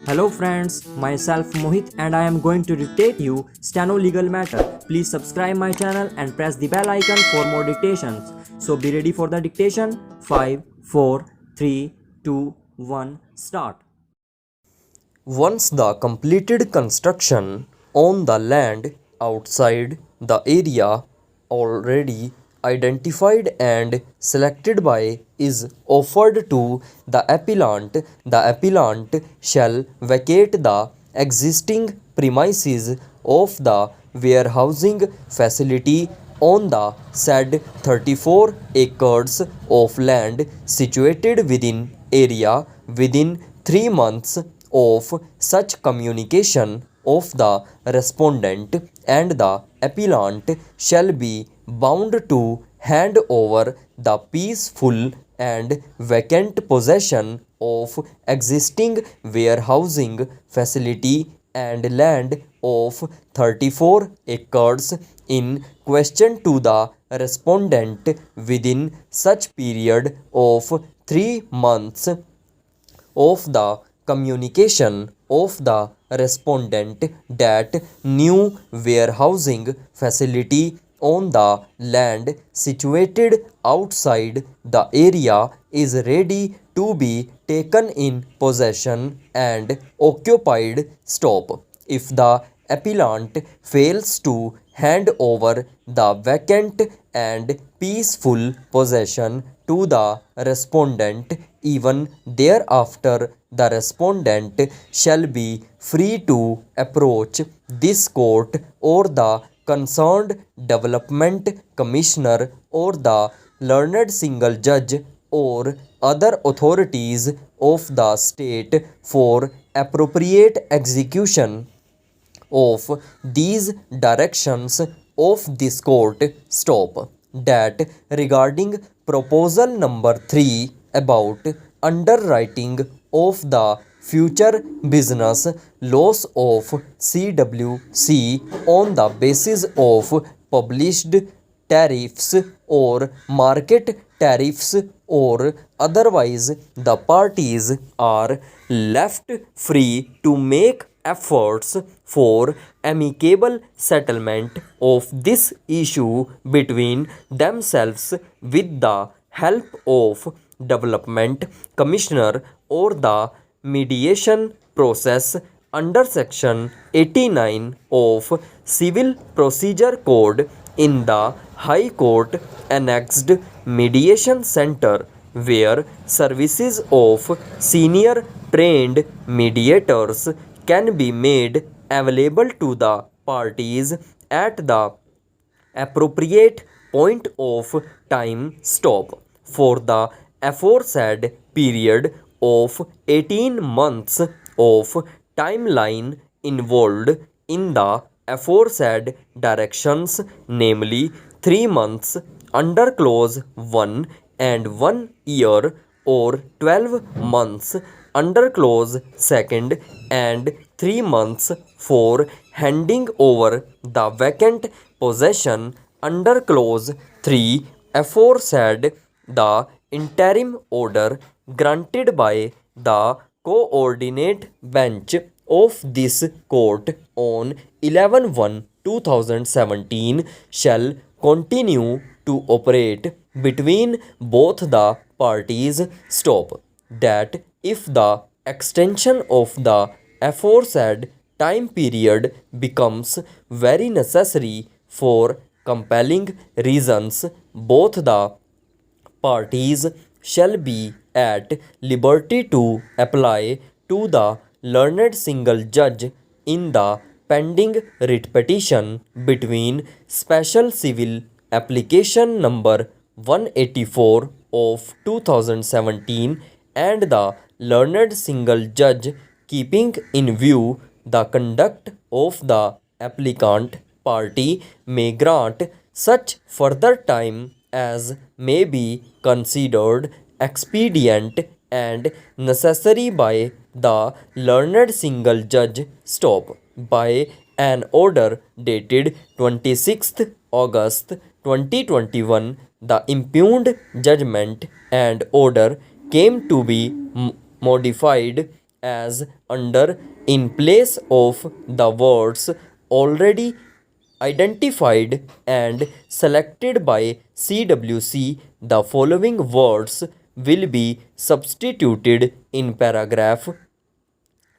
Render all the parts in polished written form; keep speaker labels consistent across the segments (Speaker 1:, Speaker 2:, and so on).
Speaker 1: Hello friends, myself Mohit and I am going to dictate you Steno legal matter. Please subscribe my channel and press the bell icon for more dictations. So be ready for the dictation. 5, 4, 3, 2, 1, start.
Speaker 2: Once the completed construction on the land outside the area already identified and selected by is offered to the appellant shall vacate the existing premises of the warehousing facility on the said 34 acres of land situated within area within 3 months of such communication of the respondent, and the appellant shall be bound to hand over the peaceful and vacant possession of existing warehousing facility and land of 34 acres in question to the respondent within such period of 3 months of the communication of the respondent that new warehousing facility on the land situated outside the area is ready to be taken in possession and occupied. Stop. If the appellant fails to hand over the vacant and peaceful possession to the respondent, even thereafter the respondent shall be free to approach this court or the concerned development commissioner or the learned single judge or other authorities of the state for appropriate execution of these directions of this court. Stop. That regarding proposal number 3 about underwriting of the future business loss of CWC on the basis of published tariffs or market tariffs or otherwise, the parties are left free to make efforts for amicable settlement of this issue between themselves with the help of development commissioner or the mediation process under section 89 of civil procedure code in the high court annexed mediation center, where services of senior trained mediators can be made available to the parties at the appropriate point of time. Stop. For the aforesaid period of 18 months of timeline involved in the aforesaid directions, namely 3 months under clause 1 and 1 year or 12 months under clause 2nd and 3 months for handing over the vacant possession under clause 3 aforesaid, the interim order granted by the coordinate bench of this court on 11/1/2017 shall continue to operate between both the parties. Stop. That if the extension of the aforesaid time period becomes very necessary for compelling reasons, both the parties shall be at liberty to apply to the learned single judge in the pending writ petition between special civil application number 184 of 2017 and the learned single judge, keeping in view the conduct of the applicant party, may grant such further time as may be considered expedient and necessary by the learned single judge. Stop. By an order dated 26th August 2021, the impugned judgment and order came to be modified as under in place of the words already identified and selected by CWC, the following words will be substituted in paragraph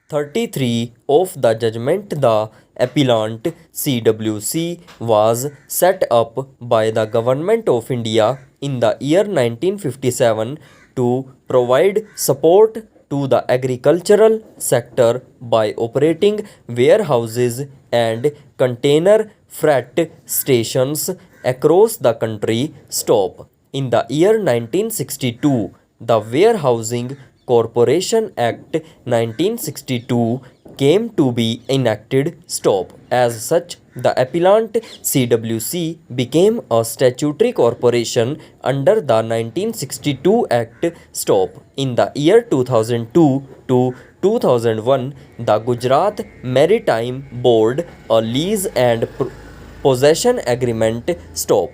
Speaker 2: 33 of the judgment. The appellant CWC was set up by the Government of India in the year 1957 to provide support to the agricultural sector by operating warehouses and container freight stations across the country. Stop. In the year 1962, the Warehousing Corporation Act 1962 came to be enacted. Stop. As such, the appellant CWC became a statutory corporation under the 1962 Act. Stop. In the year 2002 to 2001, the Gujarat Maritime Board a lease and possession agreement. Stop.